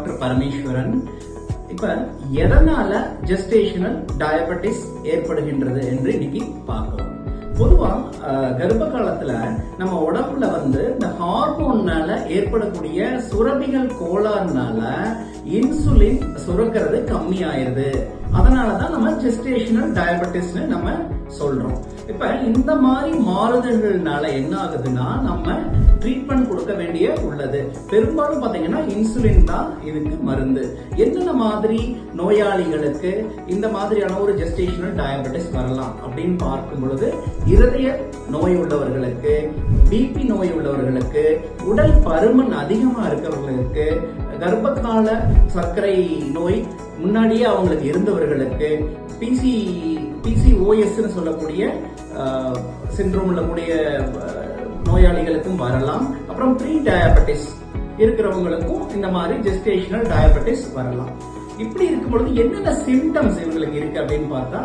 Doctor Parameswaran. இப்ப எதனால gestational diabetes ஏற்படுகின்றது என்று இன்னைக்கு பார்க்கலாம். பொதுவா கர்ப்ப காலத்துல நம்ம உடம்புல இந்த ஹார்மோன்னால ஏற்படக்கூடிய சுரபிகள் கோளாறுனால இன்சுலின் சுரக்கிறது கம்மி ஆயிருது. அதனாலதான் நம்ம ஜெஸ்டேஷனல் டயபெட்டிஸ் நம்ம சொல்றோம். இப்ப இந்த மாதிரி மாறுதல்கள்னால என்ன ஆகுதுன்னா நம்ம ட்ரீட்மெண்ட் கொடுக்க வேண்டிய உள்ளது. பெரும்பாலும் பாத்தீங்கன்னா இன்சுலின் தான் இதுக்கு மருந்து. என்னென்ன மாதிரி நோயாளிகளுக்கு இந்த மாதிரியான ஒரு ஜெஸ்டேஷனல் டயபெட்டிஸ் வரலாம் அப்படின்னு பார்க்கும் பொழுது, இருதய நோய் உள்ளவர்களுக்கு, பிபி நோய் உள்ளவர்களுக்கு, உடல் பருமன் அதிகமா இருக்கிறவர்களுக்கு, கர்ப்பகால சர்க்கரை நோய் முன்னாடியே அவங்களுக்கு இருந்தவர்களுக்கு, PCOS சொல்லக்கூடிய சிண்ட்ரோம் உள்ளக்கூடிய நோயாளிகளுக்கும் வரலாம். அப்புறம் ப்ரீ டயபெட்டிஸ் இருக்கிறவங்களுக்கும் இந்த மாதிரி ஜெஸ்டேஷனல் டயபெட்டிஸ் வரலாம். இப்படி இருக்கும் பொழுது என்னென்ன சிம்டம்ஸ் இவங்களுக்கு இருக்கு அப்படின்னு பார்த்தா,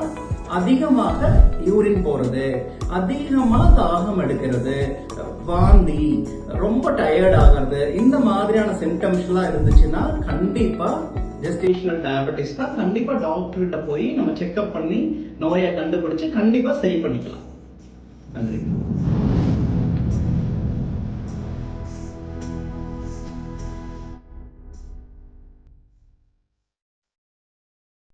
அதிகமாக யூரின் போறது, அதிகமா தாகம் எடுக்கிறது, வாந்தி, ரொம்ப டயர்ட் ஆகிறது, இந்த மாதிரியான சிம்டம்ஸ் எல்லாம் இருந்துச்சுன்னா கண்டிப்பா ஜெஸ்டேஷனல் டயபெட்டிஸ் தான். கண்டிப்பா டாக்டர் கிட்ட போய் நம்ம செக்அப் பண்ணி நோயை கண்டுபிடிச்சு கண்டிப்பா சரி பண்ணிக்கலாம். நன்றி.